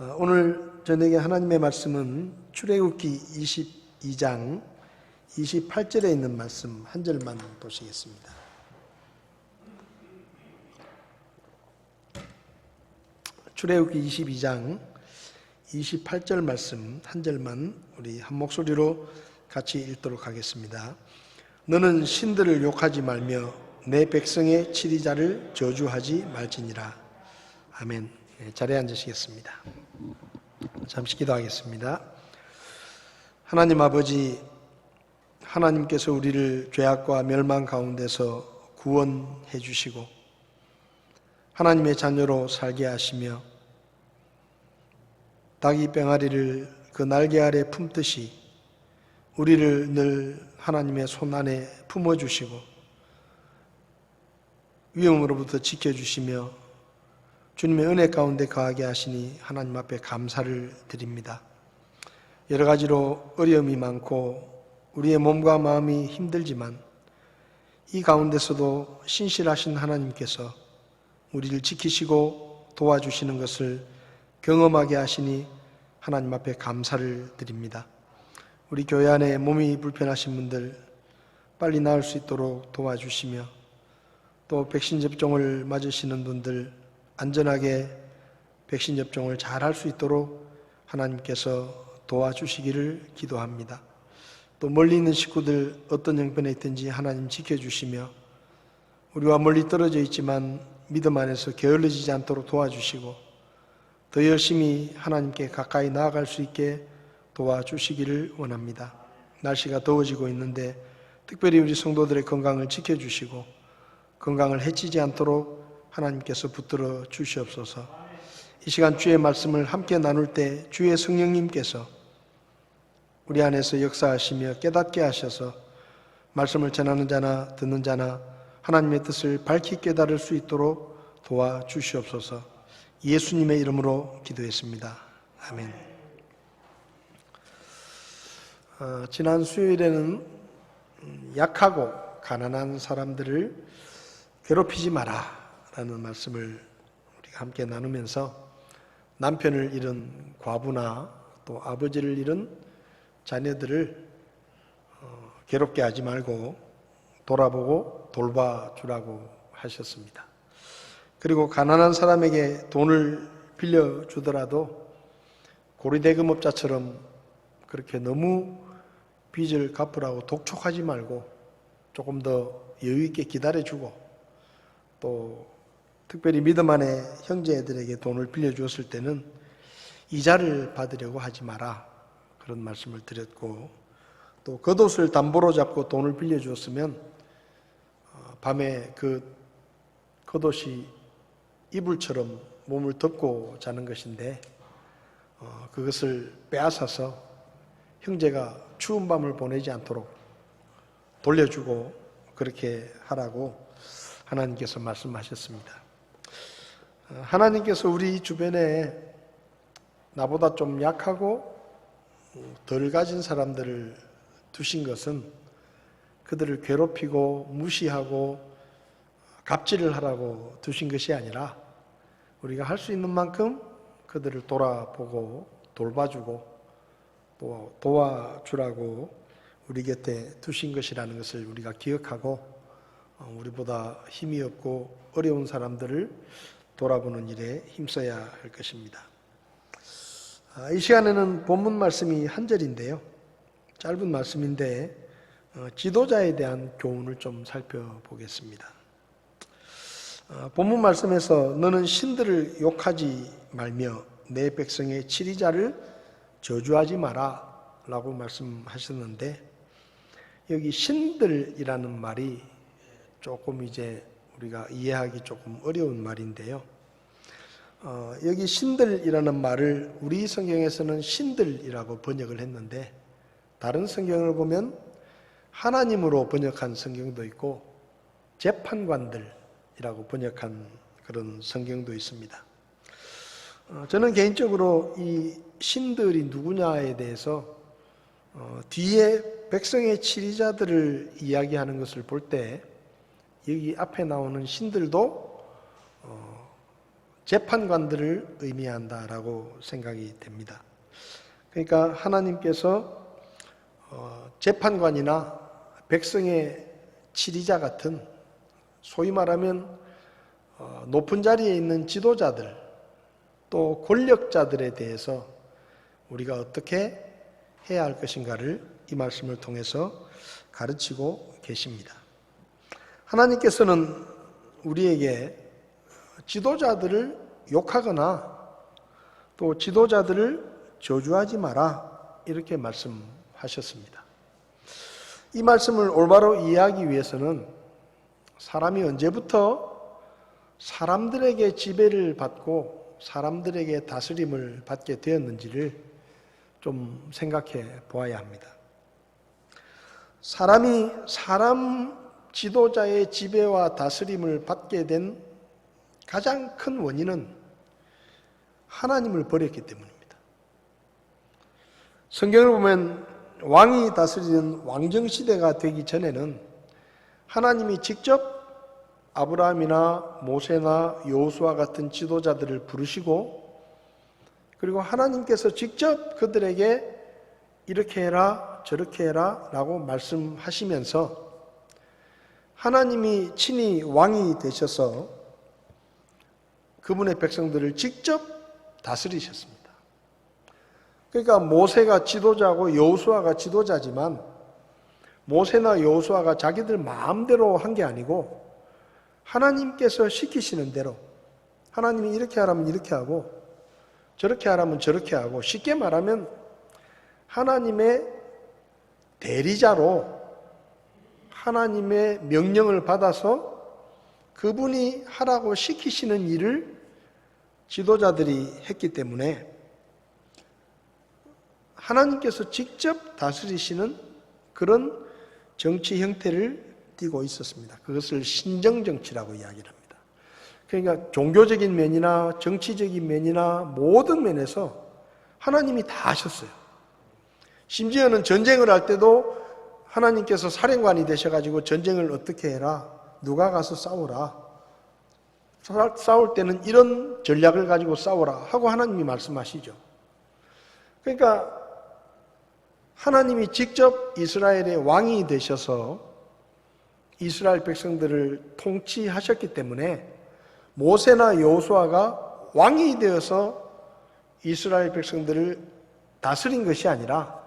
오늘 저녁에 하나님의 말씀은 출애굽기 22장 28절에 있는 말씀 한 절만 보시겠습니다. 출애굽기 22장 28절 말씀 한 절만 우리 한 목소리로 같이 읽도록 하겠습니다. 너는 신들을 욕하지 말며 내 백성의 치리자를 저주하지 말지니라. 아멘. 자리에 앉으시겠습니다. 잠시 기도하겠습니다. 하나님 아버지, 하나님께서 우리를 죄악과 멸망 가운데서 구원해 주시고 하나님의 자녀로 살게 하시며 닭이 병아리를 그 날개 아래 품듯이 우리를 늘 하나님의 손 안에 품어주시고 위험으로부터 지켜주시며 주님의 은혜 가운데 거하게 하시니 하나님 앞에 감사를 드립니다. 여러 가지로 어려움이 많고 우리의 몸과 마음이 힘들지만 이 가운데서도 신실하신 하나님께서 우리를 지키시고 도와주시는 것을 경험하게 하시니 하나님 앞에 감사를 드립니다. 우리 교회 안에 몸이 불편하신 분들 빨리 나을 수 있도록 도와주시며 또 백신 접종을 맞으시는 분들 안전하게 백신 접종을 잘 할 수 있도록 하나님께서 도와주시기를 기도합니다. 또 멀리 있는 식구들 어떤 형편에 있든지 하나님 지켜주시며 우리와 멀리 떨어져 있지만 믿음 안에서 게을러지지 않도록 도와주시고 더 열심히 하나님께 가까이 나아갈 수 있게 도와주시기를 원합니다. 날씨가 더워지고 있는데 특별히 우리 성도들의 건강을 지켜주시고 건강을 해치지 않도록 하나님께서 붙들어 주시옵소서. 이 시간 주의 말씀을 함께 나눌 때 주의 성령님께서 우리 안에서 역사하시며 깨닫게 하셔서 말씀을 전하는 자나 듣는 자나 하나님의 뜻을 밝히 깨달을 수 있도록 도와주시옵소서. 예수님의 이름으로 기도했습니다. 아멘. 지난 수요일에는 약하고 가난한 사람들을 괴롭히지 마라 라는 말씀을 우리가 함께 나누면서 남편을 잃은 과부나 또 아버지를 잃은 자녀들을 괴롭게 하지 말고 돌아보고 돌봐주라고 하셨습니다. 그리고 가난한 사람에게 돈을 빌려주더라도 고리대금업자처럼 그렇게 너무 빚을 갚으라고 독촉하지 말고 조금 더 여유 있게 기다려주고 또 특별히 믿음 안에 형제들에게 돈을 빌려주었을 때는 이자를 받으려고 하지 마라 그런 말씀을 드렸고 또 겉옷을 담보로 잡고 돈을 빌려주었으면 밤에 그 겉옷이 이불처럼 몸을 덮고 자는 것인데 그것을 빼앗아서 형제가 추운 밤을 보내지 않도록 돌려주고 그렇게 하라고 하나님께서 말씀하셨습니다. 하나님께서 우리 주변에 나보다 좀 약하고 덜 가진 사람들을 두신 것은 그들을 괴롭히고 무시하고 갑질을 하라고 두신 것이 아니라 우리가 할 수 있는 만큼 그들을 돌아보고 돌봐주고 또 도와주라고 우리 곁에 두신 것이라는 것을 우리가 기억하고 우리보다 힘이 없고 어려운 사람들을 돌아보는 일에 힘써야 할 것입니다. 이 시간에는 본문 말씀이 한 절인데요. 짧은 말씀인데 지도자에 대한 교훈을 좀 살펴보겠습니다. 본문 말씀에서 너는 신들을 욕하지 말며 내 백성의 치리자를 저주하지 마라 라고 말씀하셨는데 여기 신들이라는 말이 조금 이제 우리가 이해하기 조금 어려운 말인데요. 여기 신들이라는 말을 우리 성경에서는 신들이라고 번역을 했는데 다른 성경을 보면 하나님으로 번역한 성경도 있고 재판관들이라고 번역한 그런 성경도 있습니다. 저는 개인적으로 이 신들이 누구냐에 대해서 뒤에 백성의 치리자들을 이야기하는 것을 볼 때 여기 앞에 나오는 신들도 재판관들을 의미한다라고 생각이 됩니다. 그러니까 하나님께서 재판관이나 백성의 치리자 같은 소위 말하면 높은 자리에 있는 지도자들 또 권력자들에 대해서 우리가 어떻게 해야 할 것인가를 이 말씀을 통해서 가르치고 계십니다. 하나님께서는 우리에게 지도자들을 욕하거나 또 지도자들을 저주하지 마라 이렇게 말씀하셨습니다. 이 말씀을 올바로 이해하기 위해서는 사람이 언제부터 사람들에게 지배를 받고 사람들에게 다스림을 받게 되었는지를 좀 생각해 보아야 합니다. 사람이 사람 지도자의 지배와 다스림을 받게 된 가장 큰 원인은 하나님을 버렸기 때문입니다. 성경을 보면 왕이 다스리는 왕정시대가 되기 전에는 하나님이 직접 아브라함이나 모세나 여호수아 같은 지도자들을 부르시고 그리고 하나님께서 직접 그들에게 이렇게 해라 저렇게 해라 라고 말씀하시면서 하나님이 친히 왕이 되셔서 그분의 백성들을 직접 다스리셨습니다. 그러니까 모세가 지도자고 여호수아가 지도자지만 모세나 여호수아가 자기들 마음대로 한 게 아니고 하나님께서 시키시는 대로 하나님이 이렇게 하라면 이렇게 하고 저렇게 하라면 저렇게 하고 쉽게 말하면 하나님의 대리자로 하나님의 명령을 받아서 그분이 하라고 시키시는 일을 지도자들이 했기 때문에 하나님께서 직접 다스리시는 그런 정치 형태를 띠고 있었습니다. 그것을 신정정치라고 이야기를 합니다. 그러니까 종교적인 면이나 정치적인 면이나 모든 면에서 하나님이 다 하셨어요. 심지어는 전쟁을 할 때도 하나님께서 사령관이 되셔가지고 전쟁을 어떻게 해라, 누가 가서 싸우라, 싸울 때는 이런 전략을 가지고 싸우라 하고 하나님이 말씀하시죠. 그러니까 하나님이 직접 이스라엘의 왕이 되셔서 이스라엘 백성들을 통치하셨기 때문에 모세나 여호수아가 왕이 되어서 이스라엘 백성들을 다스린 것이 아니라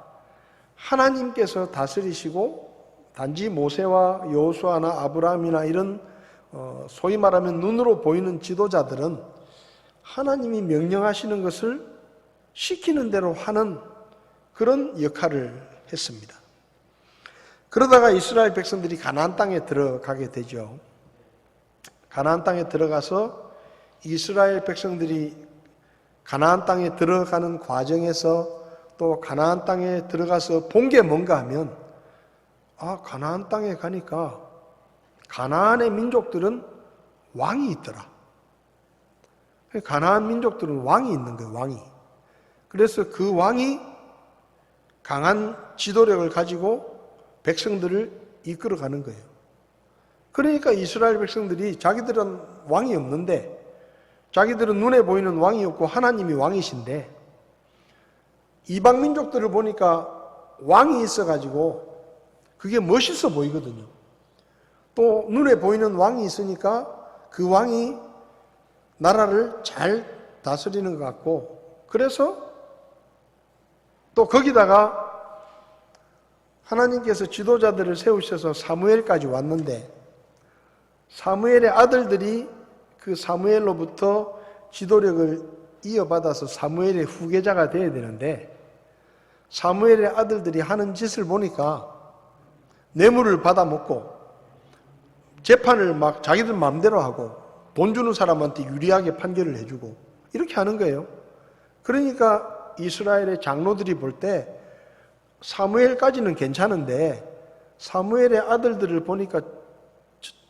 하나님께서 다스리시고 단지 모세와 여호수아나 아브라함이나 이런 소위 말하면 눈으로 보이는 지도자들은 하나님이 명령하시는 것을 시키는 대로 하는 그런 역할을 했습니다. 그러다가 이스라엘 백성들이 가나안 땅에 들어가게 되죠. 가나안 땅에 들어가서 이스라엘 백성들이 가나안 땅에 들어가는 과정에서 또 가나안 땅에 들어가서 본 게 뭔가 하면 가나안 땅에 가니까 가나안의 민족들은 왕이 있더라. 가나안 민족들은 왕이 있는 거예요. 왕이. 그래서 그 왕이 강한 지도력을 가지고 백성들을 이끌어가는 거예요. 그러니까 이스라엘 백성들이 자기들은 왕이 없는데 자기들은 눈에 보이는 왕이 없고 하나님이 왕이신데 이방 민족들을 보니까 왕이 있어가지고 그게 멋있어 보이거든요. 또 눈에 보이는 왕이 있으니까 그 왕이 나라를 잘 다스리는 것 같고 그래서 또 거기다가 하나님께서 지도자들을 세우셔서 사무엘까지 왔는데 사무엘의 아들들이 그 사무엘로부터 지도력을 이어받아서 사무엘의 후계자가 되어야 되는데 사무엘의 아들들이 하는 짓을 보니까 뇌물을 받아먹고 재판을 막 자기들 마음대로 하고 돈 주는 사람한테 유리하게 판결을 해주고 이렇게 하는 거예요. 그러니까 이스라엘의 장로들이 볼 때 사무엘까지는 괜찮은데 사무엘의 아들들을 보니까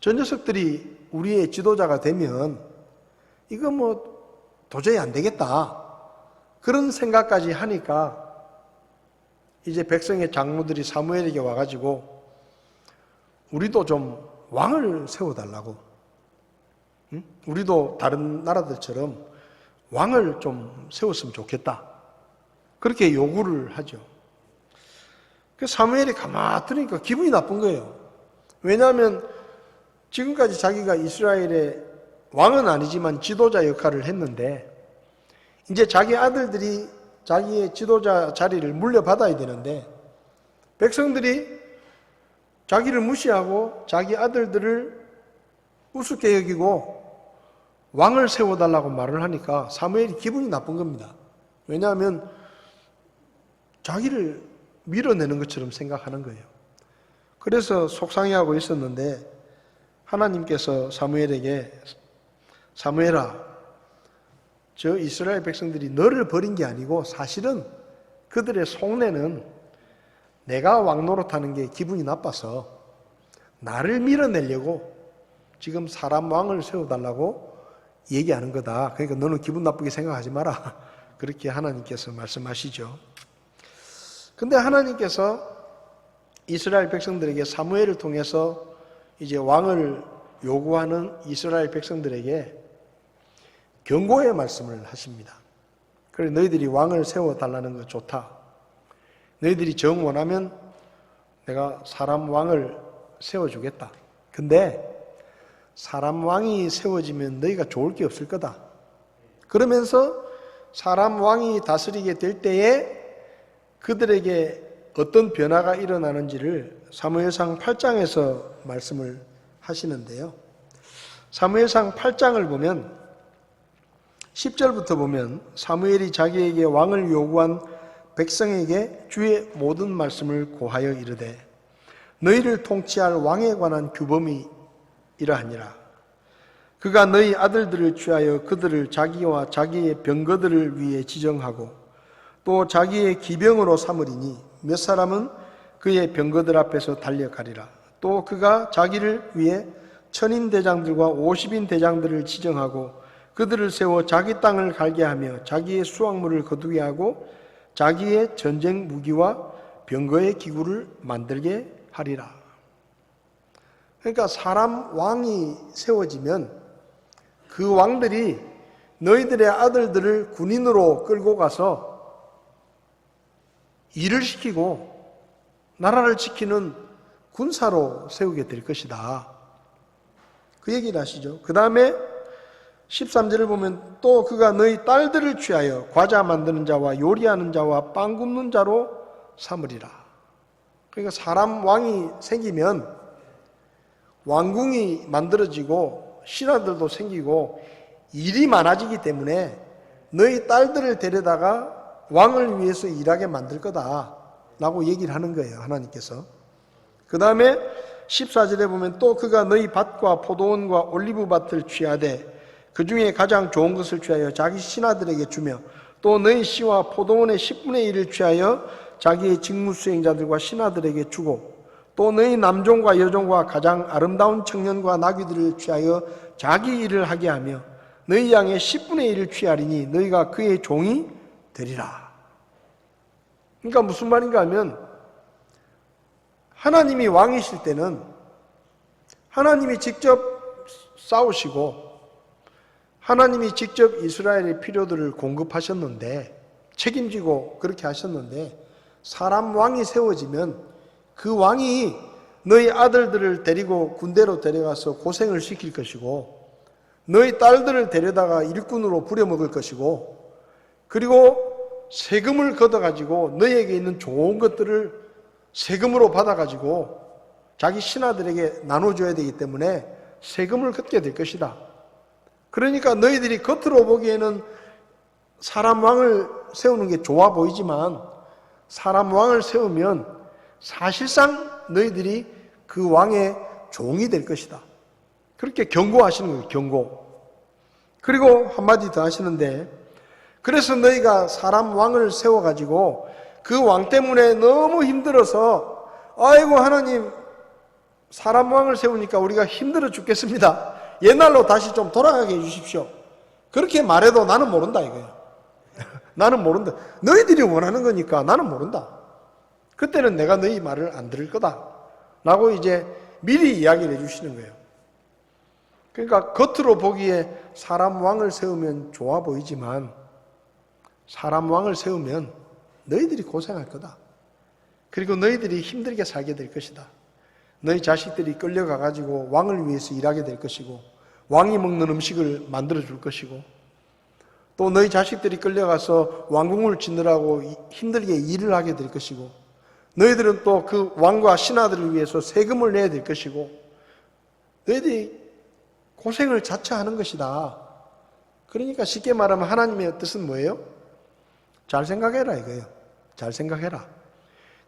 저 녀석들이 우리의 지도자가 되면 이거 도저히 안 되겠다. 그런 생각까지 하니까 이제 백성의 장로들이 사무엘에게 와가지고 우리도 좀 왕을 세워달라고 응? 우리도 다른 나라들처럼 왕을 좀 세웠으면 좋겠다. 그렇게 요구를 하죠. 그 사무엘이 가만히 들으니까 기분이 나쁜 거예요. 왜냐하면 지금까지 자기가 이스라엘의 왕은 아니지만 지도자 역할을 했는데 이제 자기 아들들이 자기의 지도자 자리를 물려받아야 되는데 백성들이 자기를 무시하고 자기 아들들을 우습게 여기고 왕을 세워달라고 말을 하니까 사무엘이 기분이 나쁜 겁니다. 왜냐하면 자기를 밀어내는 것처럼 생각하는 거예요. 그래서 속상해하고 있었는데 하나님께서 사무엘에게 사무엘아, 저 이스라엘 백성들이 너를 버린 게 아니고 사실은 그들의 속내는 내가 왕 노릇하는 게 기분이 나빠서 나를 밀어내려고 지금 사람 왕을 세워달라고 얘기하는 거다. 그러니까 너는 기분 나쁘게 생각하지 마라. 그렇게 하나님께서 말씀하시죠. 근데 하나님께서 이스라엘 백성들에게 사무엘을 통해서 이제 왕을 요구하는 이스라엘 백성들에게 경고의 말씀을 하십니다. 그래, 너희들이 왕을 세워달라는 거 좋다. 너희들이 정 원하면 내가 사람 왕을 세워주겠다. 근데 사람 왕이 세워지면 너희가 좋을 게 없을 거다. 그러면서 사람 왕이 다스리게 될 때에 그들에게 어떤 변화가 일어나는지를 사무엘상 8장에서 말씀을 하시는데요. 사무엘상 8장을 보면 10절부터 보면 사무엘이 자기에게 왕을 요구한 백성에게 주의 모든 말씀을 고하여 이르되 너희를 통치할 왕에 관한 규범이 이러하니라. 그가 너희 아들들을 취하여 그들을 자기와 자기의 병거들을 위해 지정하고 또 자기의 기병으로 삼으리니 몇 사람은 그의 병거들 앞에서 달려가리라. 또 그가 자기를 위해 1000인 대장들과 50인 대장들을 지정하고 그들을 세워 자기 땅을 갈게 하며 자기의 수확물을 거두게 하고 자기의 전쟁 무기와 병거의 기구를 만들게 하리라. 그러니까 사람 왕이 세워지면 그 왕들이 너희들의 아들들을 군인으로 끌고 가서 일을 시키고 나라를 지키는 군사로 세우게 될 것이다. 그 얘기를 하시죠. 그 다음에 13절을 보면 또 그가 너희 딸들을 취하여 과자 만드는 자와 요리하는 자와 빵 굽는 자로 삼으리라. 그러니까 사람 왕이 생기면 왕궁이 만들어지고 신하들도 생기고 일이 많아지기 때문에 너희 딸들을 데려다가 왕을 위해서 일하게 만들 거다 라고 얘기를 하는 거예요, 하나님께서. 그 다음에 14절에 보면 또 그가 너희 밭과 포도원과 올리브밭을 취하되 그 중에 가장 좋은 것을 취하여 자기 신하들에게 주며 또 너희 씨와 포도원의 10분의 1을 취하여 자기의 직무 수행자들과 신하들에게 주고 또 너희 남종과 여종과 가장 아름다운 청년과 나귀들을 취하여 자기 일을 하게 하며 너희 양의 10분의 1을 취하리니 너희가 그의 종이 되리라. 그러니까 무슨 말인가 하면 하나님이 왕이실 때는 하나님이 직접 싸우시고 하나님이 직접 이스라엘의 필요들을 공급하셨는데 책임지고 그렇게 하셨는데 사람 왕이 세워지면 그 왕이 너희 아들들을 데리고 군대로 데려가서 고생을 시킬 것이고 너희 딸들을 데려다가 일꾼으로 부려먹을 것이고 그리고 세금을 걷어가지고 너희에게 있는 좋은 것들을 세금으로 받아가지고 자기 신하들에게 나눠줘야 되기 때문에 세금을 걷게 될 것이다. 그러니까 너희들이 겉으로 보기에는 사람 왕을 세우는 게 좋아 보이지만 사람 왕을 세우면 사실상 너희들이 그 왕의 종이 될 것이다. 그렇게 경고하시는 거예요, 경고. 그리고 한마디 더 하시는데 그래서 너희가 사람 왕을 세워가지고 그 왕 때문에 너무 힘들어서 아이고 하나님 사람 왕을 세우니까 우리가 힘들어 죽겠습니다. 옛날로 다시 좀 돌아가게 해주십시오. 그렇게 말해도 나는 모른다 이거예요. 나는 모른다. 너희들이 원하는 거니까 나는 모른다. 그때는 내가 너희 말을 안 들을 거다 라고 이제 미리 이야기를 해주시는 거예요. 그러니까 겉으로 보기에 사람 왕을 세우면 좋아 보이지만 사람 왕을 세우면 너희들이 고생할 거다. 그리고 너희들이 힘들게 살게 될 것이다. 너희 자식들이 끌려가가지고 왕을 위해서 일하게 될 것이고 왕이 먹는 음식을 만들어 줄 것이고 또 너희 자식들이 끌려가서 왕궁을 짓느라고 힘들게 일을 하게 될 것이고 너희들은 또 그 왕과 신하들을 위해서 세금을 내야 될 것이고 너희들이 고생을 자처하는 것이다. 그러니까 쉽게 말하면 하나님의 뜻은 뭐예요? 잘 생각해라 이거예요. 잘 생각해라.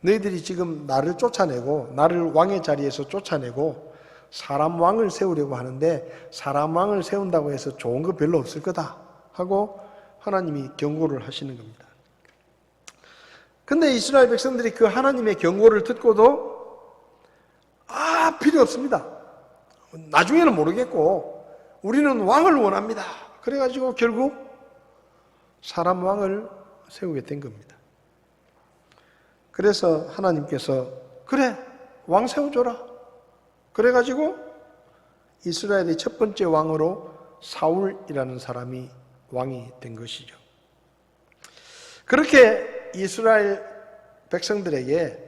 너희들이 지금 나를 쫓아내고 나를 왕의 자리에서 쫓아내고 사람 왕을 세우려고 하는데 사람 왕을 세운다고 해서 좋은 거 별로 없을 거다 하고 하나님이 경고를 하시는 겁니다. 근데 이스라엘 백성들이 그 하나님의 경고를 듣고도 필요 없습니다. 나중에는 모르겠고 우리는 왕을 원합니다. 그래가지고 결국 사람 왕을 세우게 된 겁니다. 그래서 하나님께서 그래 왕 세워줘라. 그래가지고 이스라엘의 첫 번째 왕으로 사울이라는 사람이 왕이 된 것이죠. 그렇게 이스라엘 백성들에게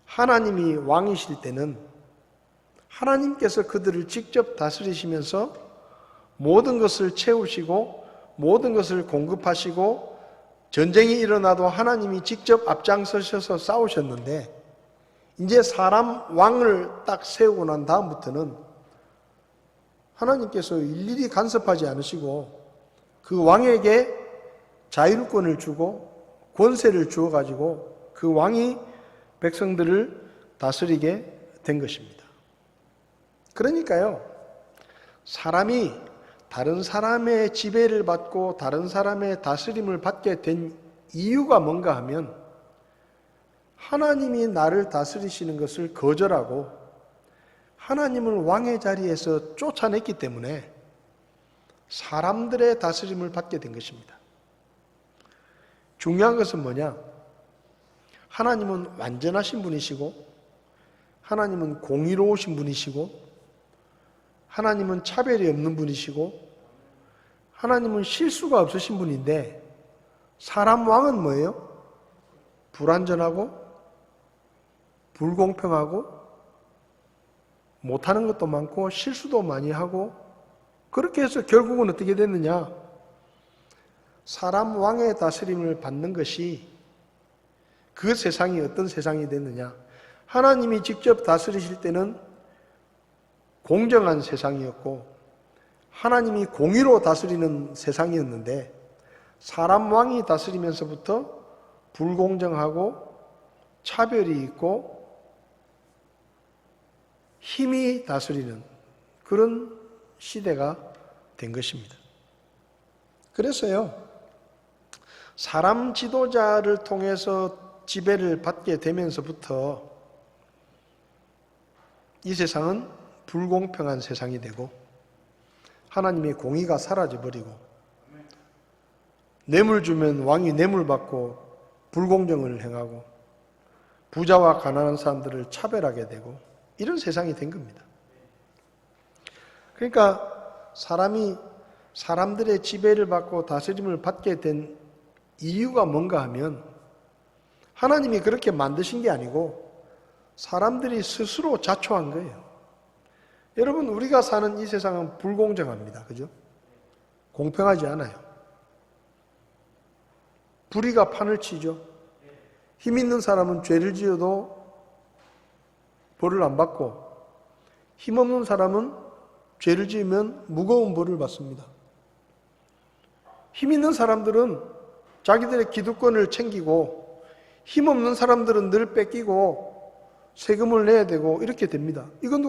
하나님이 왕이실 때는 하나님께서 그들을 직접 다스리시면서 모든 것을 채우시고 모든 것을 공급하시고 전쟁이 일어나도 하나님이 직접 앞장서셔서 싸우셨는데 이제 사람 왕을 딱 세우고 난 다음부터는 하나님께서 일일이 간섭하지 않으시고 그 왕에게 자율권을 주고 권세를 주어가지고 그 왕이 백성들을 다스리게 된 것입니다. 그러니까요, 사람이 다른 사람의 지배를 받고 다른 사람의 다스림을 받게 된 이유가 뭔가 하면 하나님이 나를 다스리시는 것을 거절하고 하나님을 왕의 자리에서 쫓아냈기 때문에 사람들의 다스림을 받게 된 것입니다. 중요한 것은 뭐냐? 하나님은 완전하신 분이시고 하나님은 공의로우신 분이시고 하나님은 차별이 없는 분이시고 하나님은 실수가 없으신 분인데 사람 왕은 뭐예요? 불완전하고 불공평하고 못하는 것도 많고 실수도 많이 하고 그렇게 해서 결국은 어떻게 됐느냐? 사람 왕의 다스림을 받는 것이 그 세상이 어떤 세상이 됐느냐? 하나님이 직접 다스리실 때는 공정한 세상이었고 하나님이 공의로 다스리는 세상이었는데 사람 왕이 다스리면서부터 불공정하고 차별이 있고 힘이 다스리는 그런 시대가 된 것입니다. 그래서요, 사람 지도자를 통해서 지배를 받게 되면서부터 이 세상은 불공평한 세상이 되고 하나님의 공의가 사라져버리고 뇌물 주면 왕이 뇌물 받고 불공정을 행하고 부자와 가난한 사람들을 차별하게 되고 이런 세상이 된 겁니다. 그러니까 사람이 사람들의 지배를 받고 다스림을 받게 된 이유가 뭔가 하면 하나님이 그렇게 만드신 게 아니고 사람들이 스스로 자초한 거예요. 여러분, 우리가 사는 이 세상은 불공정합니다. 그죠? 공평하지 않아요. 불의가 판을 치죠. 힘 있는 사람은 죄를 지어도 벌을 안 받고 힘 없는 사람은 죄를 지으면 무거운 벌을 받습니다. 힘 있는 사람들은 자기들의 기득권을 챙기고 힘 없는 사람들은 늘 뺏기고 세금을 내야 되고 이렇게 됩니다. 이건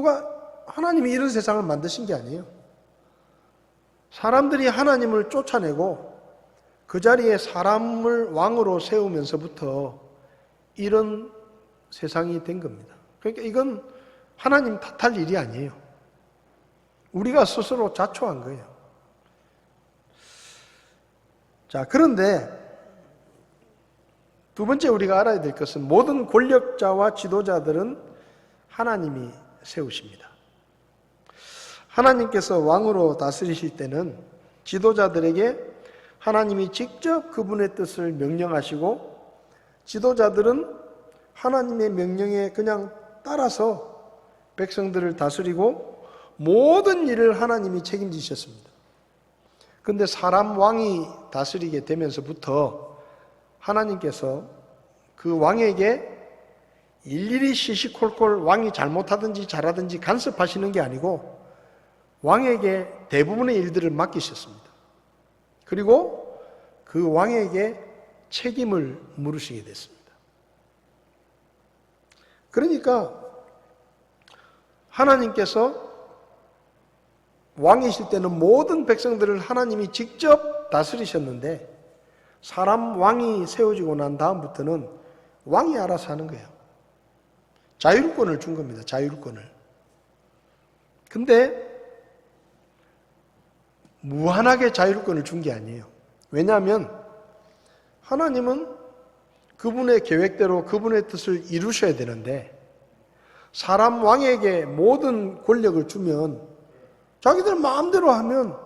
하나님이 이런 세상을 만드신 게 아니에요. 사람들이 하나님을 쫓아내고 그 자리에 사람을 왕으로 세우면서부터 이런 세상이 된 겁니다. 그러니까 이건 하나님 탓할 일이 아니에요. 우리가 스스로 자초한 거예요. 자, 그런데 두 번째 우리가 알아야 될 것은 모든 권력자와 지도자들은 하나님이 세우십니다. 하나님께서 왕으로 다스리실 때는 지도자들에게 하나님이 직접 그분의 뜻을 명령하시고 지도자들은 하나님의 명령에 그냥 따라서 백성들을 다스리고 모든 일을 하나님이 책임지셨습니다. 그런데 사람 왕이 다스리게 되면서부터 하나님께서 그 왕에게 일일이 시시콜콜 왕이 잘못하든지 잘하든지 간섭하시는 게 아니고 왕에게 대부분의 일들을 맡기셨습니다. 그리고 그 왕에게 책임을 물으시게 됐습니다. 그러니까 하나님께서 왕이실 때는 모든 백성들을 하나님이 직접 다스리셨는데 사람 왕이 세워지고 난 다음부터는 왕이 알아서 하는 거예요. 자율권을 준 겁니다. 자율권을. 근데 무한하게 자율권을 준 게 아니에요. 왜냐하면 하나님은 그분의 계획대로 그분의 뜻을 이루셔야 되는데 사람 왕에게 모든 권력을 주면 자기들 마음대로 하면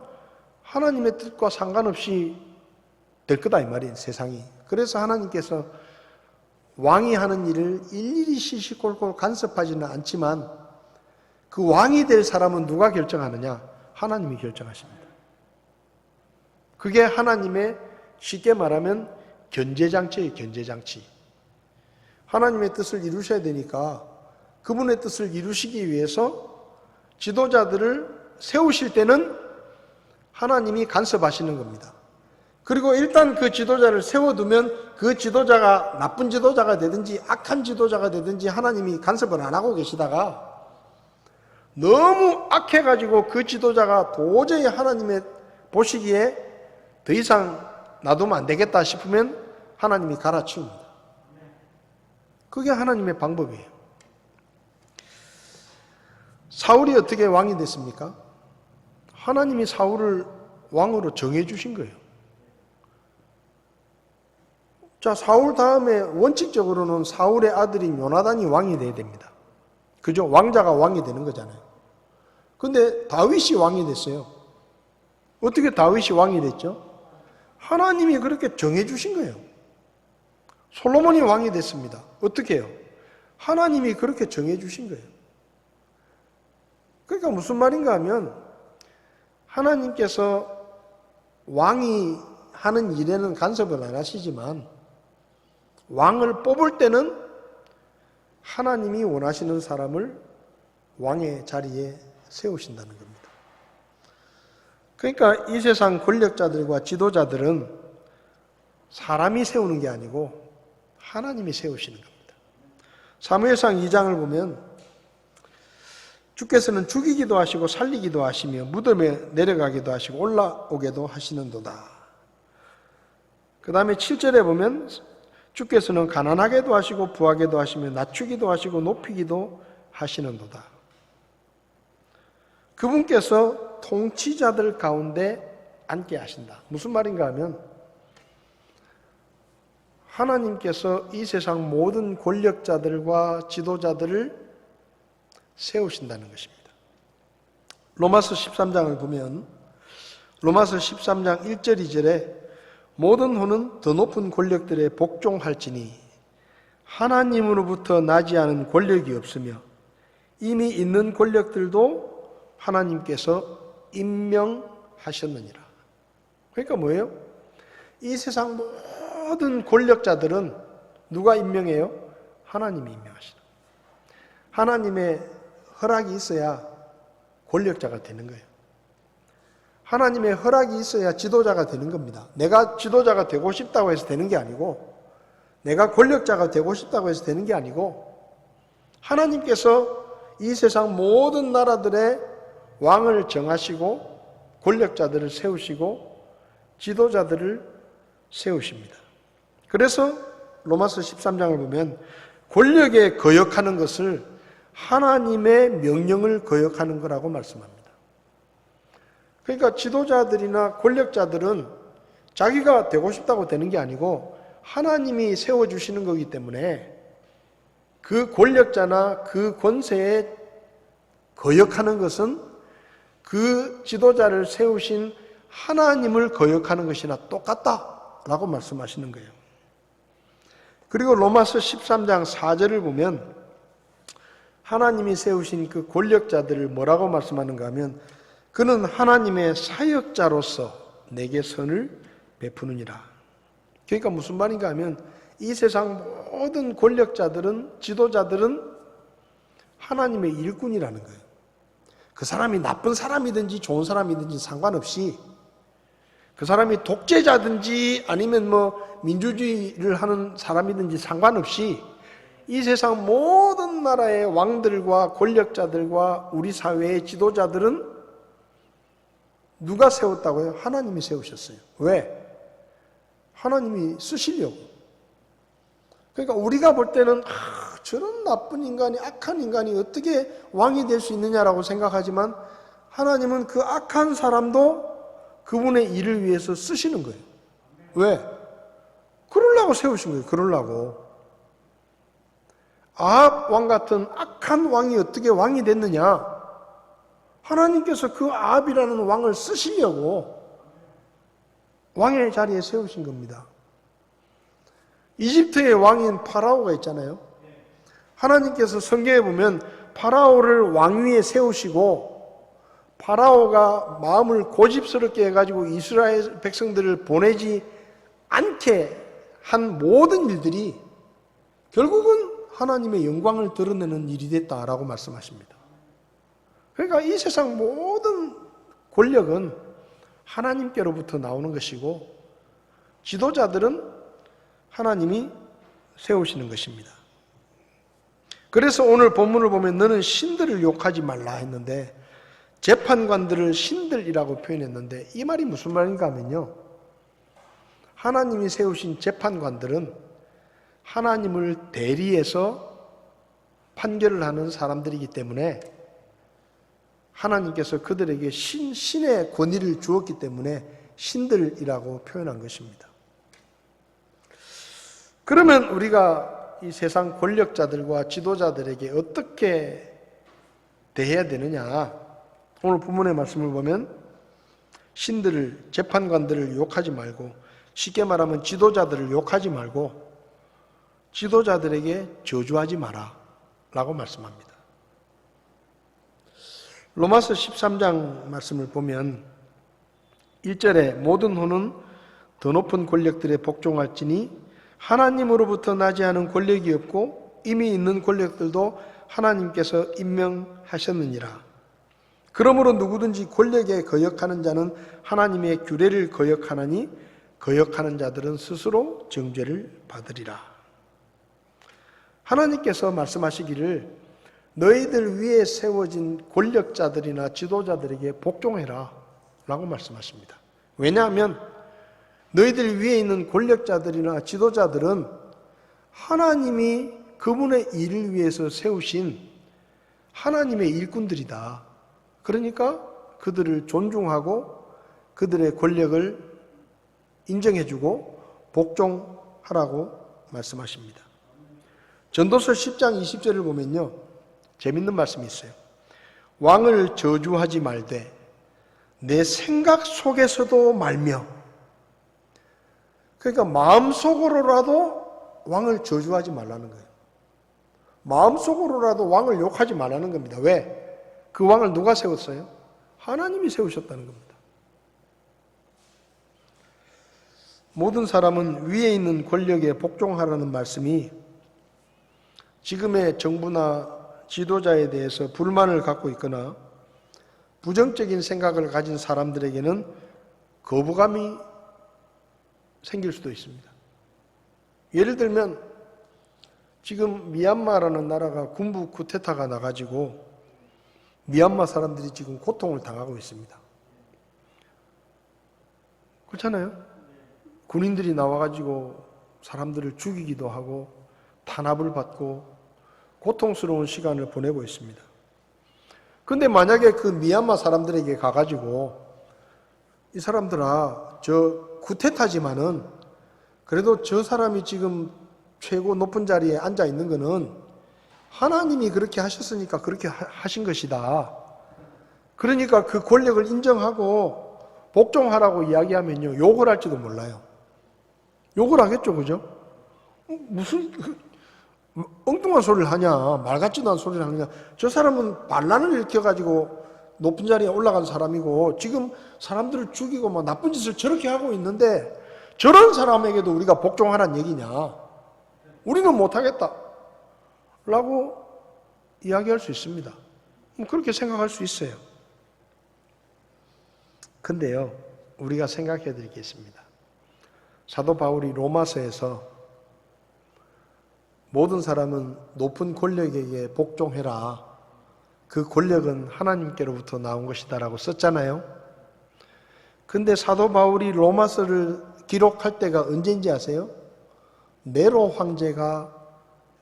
하나님의 뜻과 상관없이 될 거다 이 말이에요. 세상이. 그래서 하나님께서 왕이 하는 일을 일일이 시시콜콜 간섭하지는 않지만 그 왕이 될 사람은 누가 결정하느냐? 하나님이 결정하십니다. 그게 하나님의 쉽게 말하면 견제장치예요. 견제장치. 하나님의 뜻을 이루셔야 되니까 그분의 뜻을 이루시기 위해서 지도자들을 세우실 때는 하나님이 간섭하시는 겁니다. 그리고 일단 그 지도자를 세워두면 그 지도자가 나쁜 지도자가 되든지 악한 지도자가 되든지 하나님이 간섭을 안 하고 계시다가 너무 악해가지고 그 지도자가 도저히 하나님의 보시기에 더 이상 놔두면 안 되겠다 싶으면 하나님이 갈아치웁니다. 그게 하나님의 방법이에요. 사울이 어떻게 왕이 됐습니까? 하나님이 사울을 왕으로 정해주신 거예요. 자, 사울 다음에 원칙적으로는 사울의 아들인 요나단이 왕이 돼야 됩니다. 그죠? 왕자가 왕이 되는 거잖아요. 근데 다윗이 왕이 됐어요. 어떻게 다윗이 왕이 됐죠? 하나님이 그렇게 정해주신 거예요. 솔로몬이 왕이 됐습니다. 어떻게 해요? 하나님이 그렇게 정해주신 거예요. 그러니까 무슨 말인가 하면 하나님께서 왕이 하는 일에는 간섭을 안 하시지만 왕을 뽑을 때는 하나님이 원하시는 사람을 왕의 자리에 세우신다는 겁니다. 그러니까 이 세상 권력자들과 지도자들은 사람이 세우는 게 아니고 하나님이 세우시는 겁니다. 사무엘상 2장을 보면 주께서는 죽이기도 하시고 살리기도 하시며 무덤에 내려가기도 하시고 올라오게도 하시는도다. 그 다음에 7절에 보면 주께서는 가난하게도 하시고 부하게도 하시며 낮추기도 하시고 높이기도 하시는도다. 그분께서 통치자들 가운데 앉게 하신다. 무슨 말인가 하면 하나님께서 이 세상 모든 권력자들과 지도자들을 세우신다는 것입니다. 로마서 13장을 보면 로마서 13장 1절 2절에 모든 호는 더 높은 권력들에 복종할지니 하나님으로부터 나지 않은 권력이 없으며 이미 있는 권력들도 하나님께서 임명하셨느니라. 그러니까 뭐예요? 이 세상 모든 권력자들은 누가 임명해요? 하나님이 임명하시는 거예요. 하나님의 허락이 있어야 권력자가 되는 거예요. 하나님의 허락이 있어야 지도자가 되는 겁니다. 내가 지도자가 되고 싶다고 해서 되는 게 아니고 내가 권력자가 되고 싶다고 해서 되는 게 아니고 하나님께서 이 세상 모든 나라들의 왕을 정하시고 권력자들을 세우시고 지도자들을 세우십니다. 그래서 로마서 13장을 보면 권력에 거역하는 것을 하나님의 명령을 거역하는 거라고 말씀합니다. 그러니까 지도자들이나 권력자들은 자기가 되고 싶다고 되는 게 아니고 하나님이 세워주시는 거기 때문에 그 권력자나 그 권세에 거역하는 것은 그 지도자를 세우신 하나님을 거역하는 것이나 똑같다라고 말씀하시는 거예요. 그리고 로마서 13장 4절을 보면 하나님이 세우신 그 권력자들을 뭐라고 말씀하는가 하면 그는 하나님의 사역자로서 내게 선을 베푸느니라. 그러니까 무슨 말인가 하면 이 세상 모든 권력자들은, 지도자들은 하나님의 일꾼이라는 거예요. 그 사람이 나쁜 사람이든지 좋은 사람이든지 상관없이, 그 사람이 독재자든지 아니면 민주주의를 하는 사람이든지 상관없이 이 세상 모든 나라의 왕들과 권력자들과 우리 사회의 지도자들은 누가 세웠다고요? 하나님이 세우셨어요. 왜? 하나님이 쓰시려고. 그러니까 우리가 볼 때는 저런 나쁜 인간이, 악한 인간이 어떻게 왕이 될 수 있느냐라고 생각하지만 하나님은 그 악한 사람도 그분의 일을 위해서 쓰시는 거예요. 왜? 그러려고 세우신 거예요. 그러려고. 아합 왕 같은 악한 왕이 어떻게 왕이 됐느냐? 하나님께서 그 아합이라는 왕을 쓰시려고 왕의 자리에 세우신 겁니다. 이집트의 왕인 파라오가 있잖아요. 하나님께서 성경에 보면 파라오를 왕위에 세우시고 파라오가 마음을 고집스럽게 해가지고 이스라엘 백성들을 보내지 않게 한 모든 일들이 결국은 하나님의 영광을 드러내는 일이 됐다라고 말씀하십니다. 그러니까 이 세상 모든 권력은 하나님께로부터 나오는 것이고 지도자들은 하나님이 세우시는 것입니다. 그래서 오늘 본문을 보면 너는 신들을 욕하지 말라 했는데 재판관들을 신들이라고 표현했는데 이 말이 무슨 말인가 하면요, 하나님이 세우신 재판관들은 하나님을 대리해서 판결을 하는 사람들이기 때문에 하나님께서 그들에게 신의 권위를 주었기 때문에 신들이라고 표현한 것입니다. 그러면 우리가 이 세상 권력자들과 지도자들에게 어떻게 대해야 되느냐? 오늘 본문의 말씀을 보면 신들을, 재판관들을 욕하지 말고, 쉽게 말하면 지도자들을 욕하지 말고 지도자들에게 저주하지 마라 라고 말씀합니다. 로마서 13장 말씀을 보면 1절에 모든 호는 더 높은 권력들에 복종할지니 하나님으로부터 나지 않은 권력이 없고 이미 있는 권력들도 하나님께서 임명하셨느니라. 그러므로 누구든지 권력에 거역하는 자는 하나님의 규례를 거역하나니 거역하는 자들은 스스로 정죄를 받으리라. 하나님께서 말씀하시기를 너희들 위에 세워진 권력자들이나 지도자들에게 복종해라 라고 말씀하십니다. 왜냐하면 너희들 위에 있는 권력자들이나 지도자들은 하나님이 그분의 일을 위해서 세우신 하나님의 일꾼들이다. 그러니까 그들을 존중하고 그들의 권력을 인정해주고 복종하라고 말씀하십니다. 전도서 10장 20절을 보면요, 재밌는 말씀이 있어요. 왕을 저주하지 말되 내 생각 속에서도 말며, 그러니까 마음속으로라도 왕을 저주하지 말라는 거예요. 마음속으로라도 왕을 욕하지 말라는 겁니다. 왜? 그 왕을 누가 세웠어요? 하나님이 세우셨다는 겁니다. 모든 사람은 위에 있는 권력에 복종하라는 말씀이 지금의 정부나 지도자에 대해서 불만을 갖고 있거나 부정적인 생각을 가진 사람들에게는 거부감이 생길 수도 있습니다. 예를 들면 지금 미얀마라는 나라가 군부 쿠데타가 나가지고 미얀마 사람들이 지금 고통을 당하고 있습니다. 그렇잖아요? 군인들이 나와가지고 사람들을 죽이기도 하고 탄압을 받고 고통스러운 시간을 보내고 있습니다. 그런데 만약에 그 미얀마 사람들에게 가가지고 이 사람들아, 저 쿠데타지만은 그래도 저 사람이 지금 최고 높은 자리에 앉아 있는 거는 하나님이 그렇게 하셨으니까 그렇게 하신 것이다. 그러니까 그 권력을 인정하고 복종하라고 이야기하면요, 욕을 할지도 몰라요. 욕을 하겠죠, 그죠? 무슨 엉뚱한 소리를 하냐, 말 같지도 않은 소리를 하느냐. 저 사람은 반란을 일으켜가지고 높은 자리에 올라간 사람이고 지금 사람들을 죽이고 막 나쁜 짓을 저렇게 하고 있는데 저런 사람에게도 우리가 복종하라는 얘기냐? 우리는 못하겠다 라고 이야기할 수 있습니다. 그렇게 생각할 수 있어요. 근데요, 우리가 생각해 드리겠습니다. 사도 바울이 로마서에서 모든 사람은 높은 권력에게 복종해라, 그 권력은 하나님께로부터 나온 것이다 라고 썼잖아요. 근데 사도 바울이 로마서를 기록할 때가 언제인지 아세요? 네로 황제가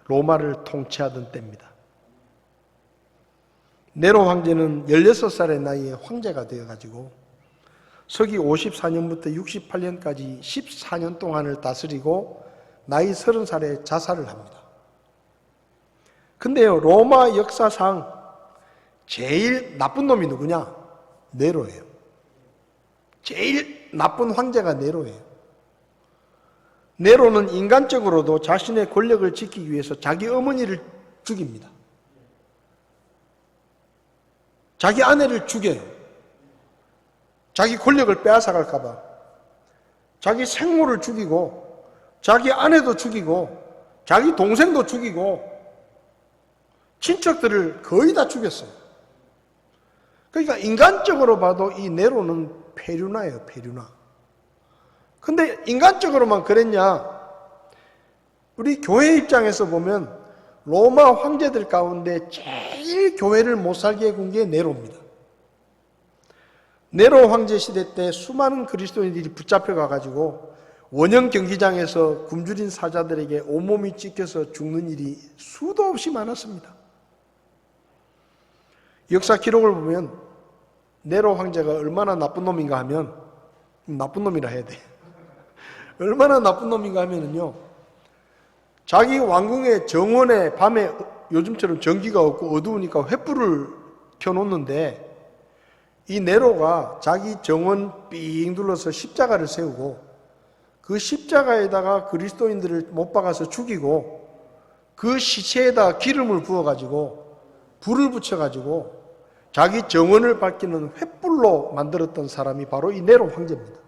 로마를 통치하던 때입니다. 네로 황제는 16살의 나이에 황제가 되어가지고 서기 54년부터 68년까지 14년 동안을 다스리고 나이 30살에 자살을 합니다. 근데요, 로마 역사상 제일 나쁜 놈이 누구냐? 네로예요. 제일 나쁜 황제가 네로예요. 네로는 인간적으로도 자신의 권력을 지키기 위해서 자기 어머니를 죽입니다. 자기 아내를 죽여요. 자기 권력을 빼앗아갈까 봐. 자기 생모를 죽이고 자기 아내도 죽이고 자기 동생도 죽이고 친척들을 거의 다 죽였어요. 그러니까 인간적으로 봐도 이 네로는 페류나예요, 페류나. 근데 인간적으로만 그랬냐? 우리 교회 입장에서 보면 로마 황제들 가운데 제일 교회를 못 살게 군 게 네로입니다. 네로 황제 시대 때 수많은 그리스도인들이 붙잡혀 가가지고 원형 경기장에서 굶주린 사자들에게 온몸이 찢겨서 죽는 일이 수도 없이 많았습니다. 역사 기록을 보면 네로 황제가 얼마나 나쁜 놈인가 하면, 나쁜 놈이라 해야 돼. 얼마나 나쁜 놈인가 하면은요, 자기 왕궁의 정원에 밤에 요즘처럼 전기가 없고 어두우니까 횃불을 켜놓는데 이 네로가 자기 정원 삥 둘러서 십자가를 세우고 그 십자가에다가 그리스도인들을 못 박아서 죽이고 그 시체에다 기름을 부어가지고 불을 붙여가지고 자기 정원을 밝히는 횃불로 만들었던 사람이 바로 이 네로 황제입니다.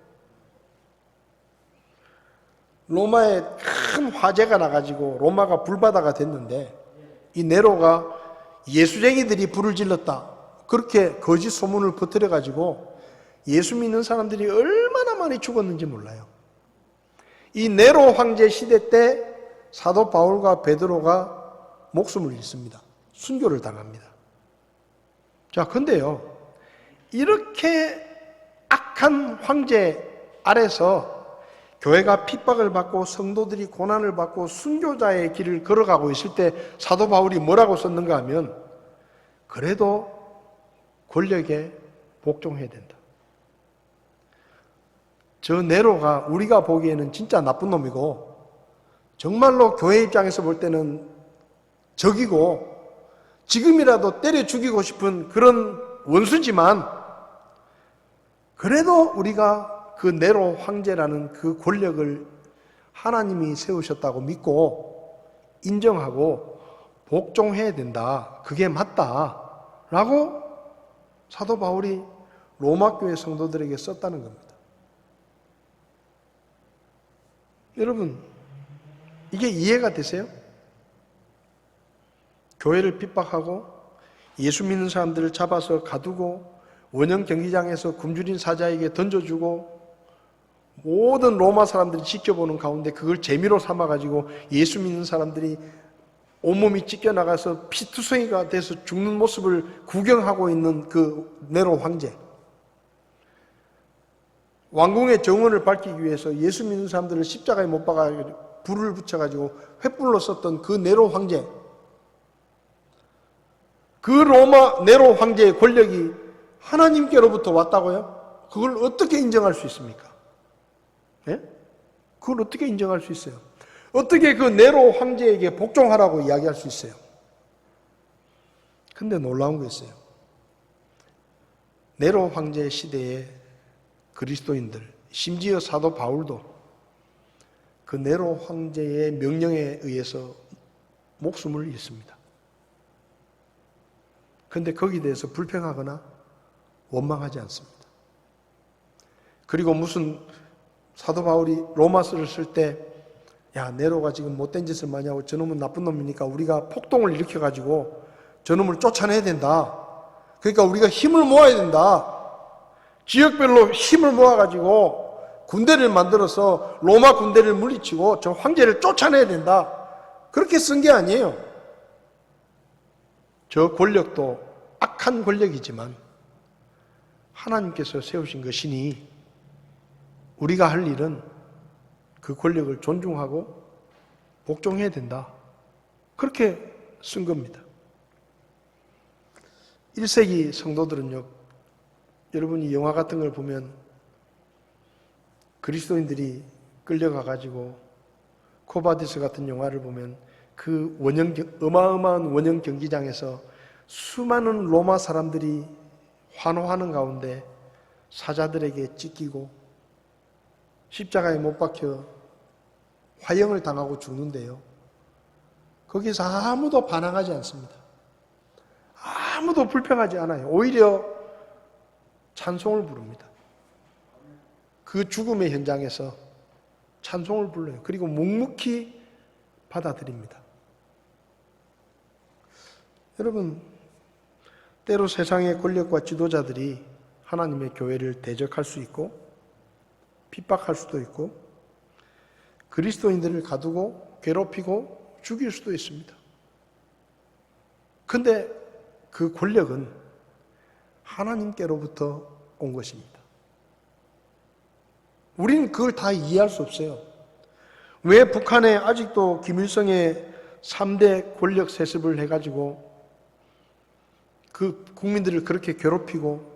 로마에 큰 화재가 나가지고 로마가 불바다가 됐는데 이 네로가 예수쟁이들이 불을 질렀다, 그렇게 거짓 소문을 퍼뜨려가지고 예수 믿는 사람들이 얼마나 많이 죽었는지 몰라요. 이 네로 황제 시대 때 사도 바울과 베드로가 목숨을 잃습니다. 순교를 당합니다. 자, 근데요, 이렇게 악한 황제 아래서 교회가 핍박을 받고 성도들이 고난을 받고 순교자의 길을 걸어가고 있을 때 사도 바울이 뭐라고 썼는가 하면, 그래도 권력에 복종해야 된다. 저 네로가 우리가 보기에는 진짜 나쁜 놈이고 정말로 교회 입장에서 볼 때는 적이고 지금이라도 때려 죽이고 싶은 그런 원수지만, 그래도 우리가 그 네로 황제라는 그 권력을 하나님이 세우셨다고 믿고 인정하고 복종해야 된다, 그게 맞다 라고 사도 바울이 로마 교회 성도들에게 썼다는 겁니다. 여러분, 이게 이해가 되세요? 교회를 핍박하고 예수 믿는 사람들을 잡아서 가두고 원형 경기장에서 굶주린 사자에게 던져주고 모든 로마 사람들이 지켜보는 가운데 그걸 재미로 삼아가지고 예수 믿는 사람들이 온몸이 찢겨나가서 피투성이가 돼서 죽는 모습을 구경하고 있는 그 네로 황제, 왕궁의 정원을 밝히기 위해서 예수 믿는 사람들을 십자가에 못 박아가지고 불을 붙여가지고 횃불로 썼던 그 네로 황제, 그 로마 네로 황제의 권력이 하나님께로부터 왔다고요? 그걸 어떻게 인정할 수 있습니까? 예? 그걸 어떻게 인정할 수 있어요? 어떻게 그 네로 황제에게 복종하라고 이야기할 수 있어요? 근데 놀라운 거 있어요. 네로 황제 시대의 그리스도인들, 심지어 사도 바울도 그 네로 황제의 명령에 의해서 목숨을 잃습니다. 그런데 거기에 대해서 불평하거나 원망하지 않습니다. 그리고 무슨 사도 바울이 로마서를 쓸 때 야, 네로가 지금 못된 짓을 많이 하고 저놈은 나쁜 놈이니까 우리가 폭동을 일으켜가지고 저놈을 쫓아내야 된다. 그러니까 우리가 힘을 모아야 된다. 지역별로 힘을 모아가지고 군대를 만들어서 로마 군대를 물리치고 저 황제를 쫓아내야 된다. 그렇게 쓴 게 아니에요. 저 권력도 악한 권력이지만 하나님께서 세우신 것이니 우리가 할 일은 그 권력을 존중하고 복종해야 된다. 그렇게 쓴 겁니다. 1세기 성도들은요, 여러분이 영화 같은 걸 보면 그리스도인들이 끌려가가지고 코바디스 같은 영화를 보면 그 어마어마한 원형 경기장에서 수많은 로마 사람들이 환호하는 가운데 사자들에게 찢기고 십자가에 못 박혀 화형을 당하고 죽는데요. 거기서 아무도 반항하지 않습니다. 아무도 불평하지 않아요. 오히려 찬송을 부릅니다. 그 죽음의 현장에서 찬송을 불러요. 그리고 묵묵히 받아들입니다. 여러분, 때로 세상의 권력과 지도자들이 하나님의 교회를 대적할 수 있고 핍박할 수도 있고 그리스도인들을 가두고 괴롭히고 죽일 수도 있습니다. 그런데 그 권력은 하나님께로부터 온 것입니다. 우리는 그걸 다 이해할 수 없어요. 왜 북한에 아직도 김일성의 3대 권력 세습을 해가지고 그 국민들을 그렇게 괴롭히고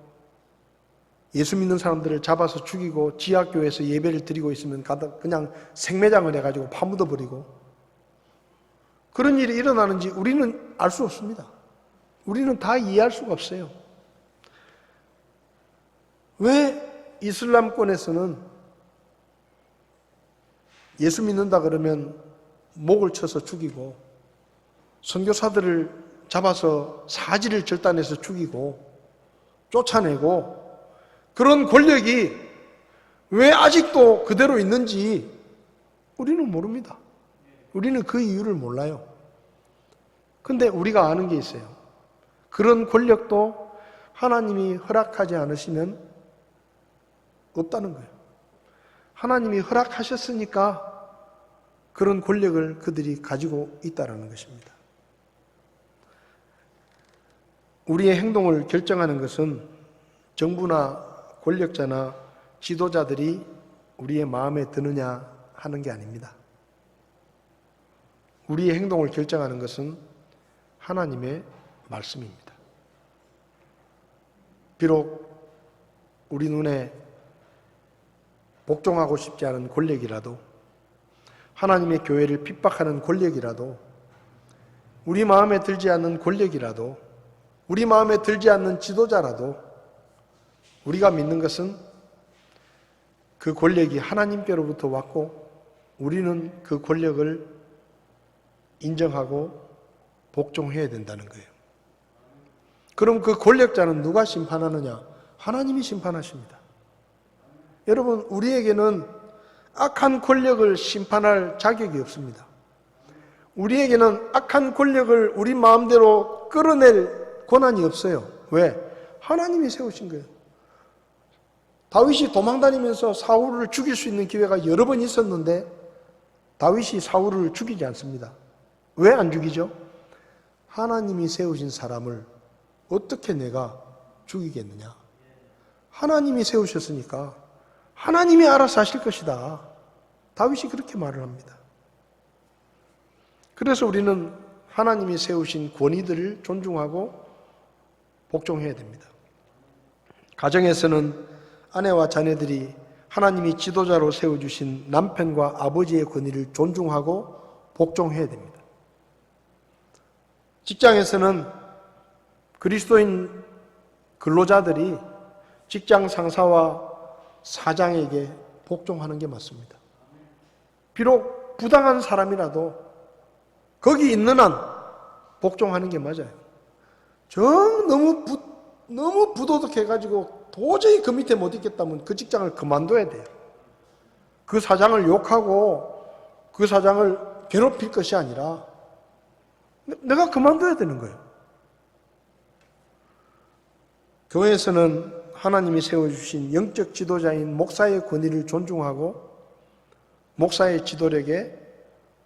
예수 믿는 사람들을 잡아서 죽이고 지하교회에서 예배를 드리고 있으면 그냥 생매장을 해가지고 파묻어버리고 그런 일이 일어나는지 우리는 알 수 없습니다. 우리는 다 이해할 수가 없어요. 왜 이슬람권에서는 예수 믿는다 그러면 목을 쳐서 죽이고 선교사들을 잡아서 사지를 절단해서 죽이고 쫓아내고 그런 권력이 왜 아직도 그대로 있는지 우리는 모릅니다. 우리는 그 이유를 몰라요. 근데 우리가 아는 게 있어요. 그런 권력도 하나님이 허락하지 않으시면 없다는 거예요. 하나님이 허락하셨으니까 그런 권력을 그들이 가지고 있다는 것입니다. 우리의 행동을 결정하는 것은 정부나 권력자나 지도자들이 우리의 마음에 드느냐 하는 게 아닙니다. 우리의 행동을 결정하는 것은 하나님의 말씀입니다. 비록 우리 눈에 복종하고 싶지 않은 권력이라도 하나님의 교회를 핍박하는 권력이라도 우리 마음에 들지 않는 권력이라도 우리 마음에 들지 않는 지도자라도 우리가 믿는 것은 그 권력이 하나님께로부터 왔고 우리는 그 권력을 인정하고 복종해야 된다는 거예요. 그럼 그 권력자는 누가 심판하느냐? 하나님이 심판하십니다. 여러분, 우리에게는 악한 권력을 심판할 자격이 없습니다. 우리에게는 악한 권력을 우리 마음대로 끌어낼 권한이 없어요. 왜? 하나님이 세우신 거예요. 다윗이 도망다니면서 사울을 죽일 수 있는 기회가 여러 번 있었는데 다윗이 사울을 죽이지 않습니다. 왜 안 죽이죠? 하나님이 세우신 사람을 어떻게 내가 죽이겠느냐? 하나님이 세우셨으니까 하나님이 알아서 하실 것이다. 다윗이 그렇게 말을 합니다. 그래서 우리는 하나님이 세우신 권위들을 존중하고 복종해야 됩니다. 가정에서는 아내와 자녀들이 하나님이 지도자로 세워주신 남편과 아버지의 권위를 존중하고 복종해야 됩니다. 직장에서는 그리스도인 근로자들이 직장 상사와 사장에게 복종하는 게 맞습니다. 비록 부당한 사람이라도 거기 있는 한 복종하는 게 맞아요. 너무 부도덕해가지고 도저히 그 밑에 못 있겠다면 그 직장을 그만둬야 돼요. 그 사장을 욕하고 그 사장을 괴롭힐 것이 아니라 내가 그만둬야 되는 거예요. 교회에서는 하나님이 세워주신 영적 지도자인 목사의 권위를 존중하고 목사의 지도력에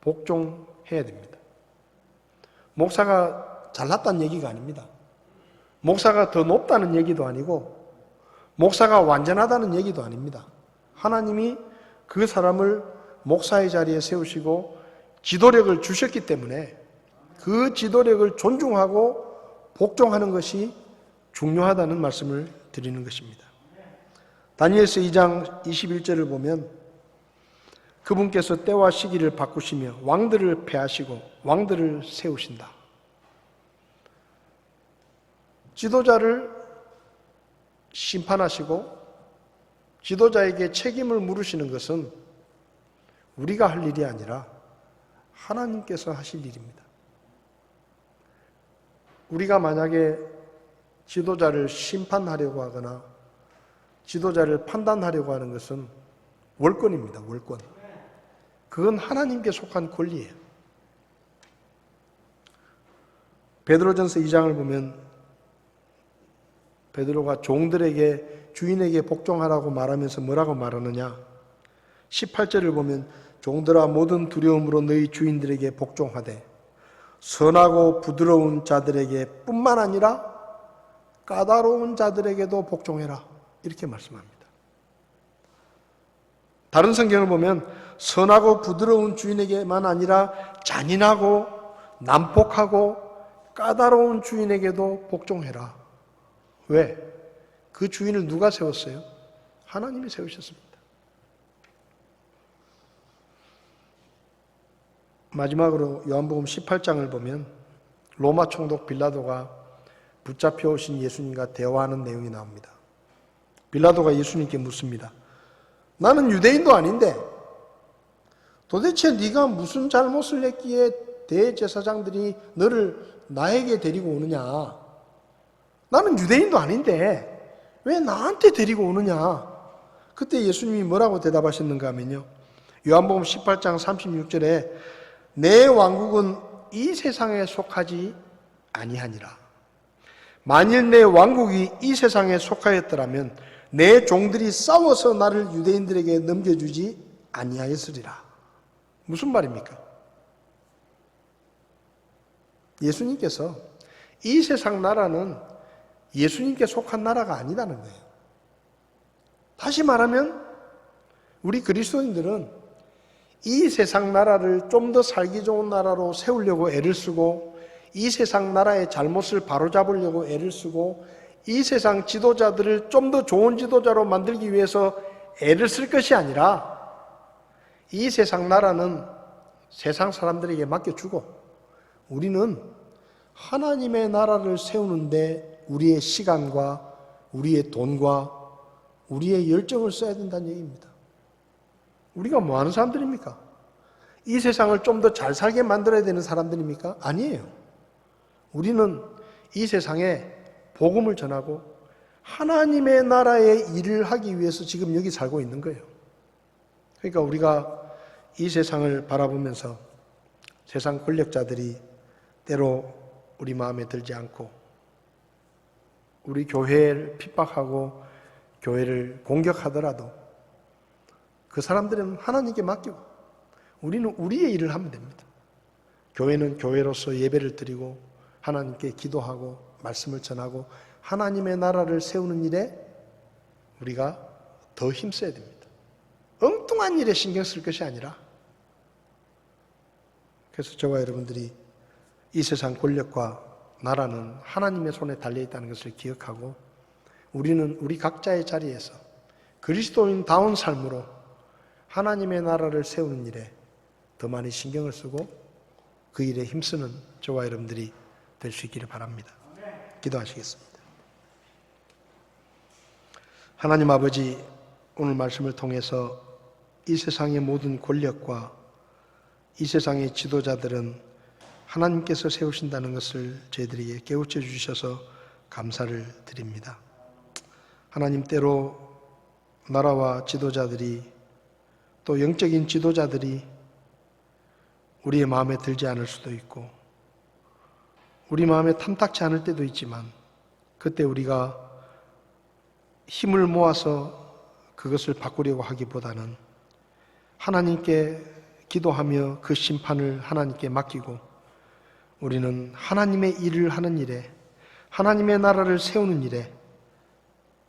복종해야 됩니다. 목사가 잘났다는 얘기가 아닙니다. 목사가 더 높다는 얘기도 아니고 목사가 완전하다는 얘기도 아닙니다. 하나님이 그 사람을 목사의 자리에 세우시고 지도력을 주셨기 때문에 그 지도력을 존중하고 복종하는 것이 중요하다는 말씀을 드리는 것입니다. 다니엘서 2장 21절을 보면 그분께서 때와 시기를 바꾸시며 왕들을 폐하시고 왕들을 세우신다. 지도자를 심판하시고 지도자에게 책임을 물으시는 것은 우리가 할 일이 아니라 하나님께서 하실 일입니다. 우리가 만약에 지도자를 심판하려고 하거나 지도자를 판단하려고 하는 것은 월권입니다. 월권. 그건 하나님께 속한 권리예요. 베드로전서 2장을 보면 베드로가 종들에게 주인에게 복종하라고 말하면서 뭐라고 말하느냐? 18절을 보면 종들아 모든 두려움으로 너희 주인들에게 복종하되 선하고 부드러운 자들에게 뿐만 아니라 까다로운 자들에게도 복종해라. 이렇게 말씀합니다. 다른 성경을 보면 선하고 부드러운 주인에게만 아니라 잔인하고 난폭하고 까다로운 주인에게도 복종해라. 왜? 그 주인을 누가 세웠어요? 하나님이 세우셨습니다. 마지막으로 요한복음 18장을 보면 로마 총독 빌라도가 붙잡혀 오신 예수님과 대화하는 내용이 나옵니다. 빌라도가 예수님께 묻습니다. 나는 유대인도 아닌데 도대체 네가 무슨 잘못을 했기에 대제사장들이 너를 나에게 데리고 오느냐? 나는 유대인도 아닌데 왜 나한테 데리고 오느냐? 그때 예수님이 뭐라고 대답하셨는가 하면요. 요한복음 18장 36절에 내 왕국은 이 세상에 속하지 아니하니라. 만일 내 왕국이 이 세상에 속하였더라면 내 종들이 싸워서 나를 유대인들에게 넘겨주지 아니하였으리라. 무슨 말입니까? 예수님께서 이 세상 나라는 예수님께 속한 나라가 아니라는 거예요. 다시 말하면 우리 그리스도인들은 이 세상 나라를 좀 더 살기 좋은 나라로 세우려고 애를 쓰고 이 세상 나라의 잘못을 바로잡으려고 애를 쓰고 이 세상 지도자들을 좀 더 좋은 지도자로 만들기 위해서 애를 쓸 것이 아니라 이 세상 나라는 세상 사람들에게 맡겨주고 우리는 하나님의 나라를 세우는데 우리의 시간과 우리의 돈과 우리의 열정을 써야 된다는 얘기입니다. 우리가 뭐 하는 사람들입니까? 이 세상을 좀 더 잘 살게 만들어야 되는 사람들입니까? 아니에요. 우리는 이 세상에 복음을 전하고 하나님의 나라의 일을 하기 위해서 지금 여기 살고 있는 거예요. 그러니까 우리가 이 세상을 바라보면서 세상 권력자들이 때로 우리 마음에 들지 않고 우리 교회를 핍박하고 교회를 공격하더라도 그 사람들은 하나님께 맡기고 우리는 우리의 일을 하면 됩니다. 교회는 교회로서 예배를 드리고 하나님께 기도하고 말씀을 전하고 하나님의 나라를 세우는 일에 우리가 더 힘써야 됩니다. 엉뚱한 일에 신경 쓸 것이 아니라 그래서 저와 여러분들이 이 세상 권력과 나라는 하나님의 손에 달려있다는 것을 기억하고 우리는 우리 각자의 자리에서 그리스도인다운 삶으로 하나님의 나라를 세우는 일에 더 많이 신경을 쓰고 그 일에 힘쓰는 저와 여러분들이 될 수 있기를 바랍니다. 기도하시겠습니다. 하나님 아버지, 오늘 말씀을 통해서 이 세상의 모든 권력과 이 세상의 지도자들은 하나님께서 세우신다는 것을 저희들에게 깨우쳐 주셔서 감사를 드립니다. 하나님, 때로 나라와 지도자들이, 또 영적인 지도자들이 우리의 마음에 들지 않을 수도 있고 우리 마음에 탐탁치 않을 때도 있지만, 그때 우리가 힘을 모아서 그것을 바꾸려고 하기보다는 하나님께 기도하며 그 심판을 하나님께 맡기고 우리는 하나님의 일을 하는 일에, 하나님의 나라를 세우는 일에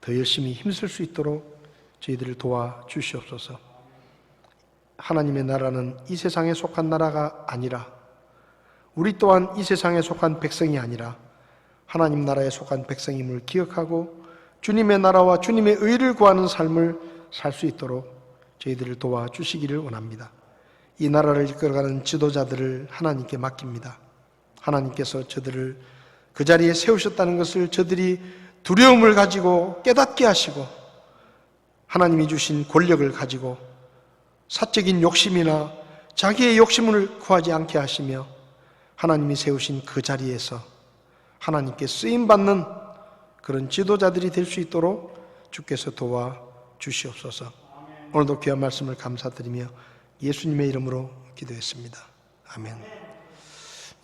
더 열심히 힘쓸 수 있도록 저희들을 도와주시옵소서. 하나님의 나라는 이 세상에 속한 나라가 아니라, 우리 또한 이 세상에 속한 백성이 아니라 하나님 나라에 속한 백성임을 기억하고 주님의 나라와 주님의 의를 구하는 삶을 살 수 있도록 저희들을 도와주시기를 원합니다. 이 나라를 이끌어가는 지도자들을 하나님께 맡깁니다. 하나님께서 저들을 그 자리에 세우셨다는 것을 저들이 두려움을 가지고 깨닫게 하시고, 하나님이 주신 권력을 가지고 사적인 욕심이나 자기의 욕심을 구하지 않게 하시며 하나님이 세우신 그 자리에서 하나님께 쓰임받는 그런 지도자들이 될 수 있도록 주께서 도와주시옵소서. 오늘도 귀한 말씀을 감사드리며 예수님의 이름으로 기도했습니다. 아멘.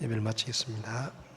예배를 마치겠습니다.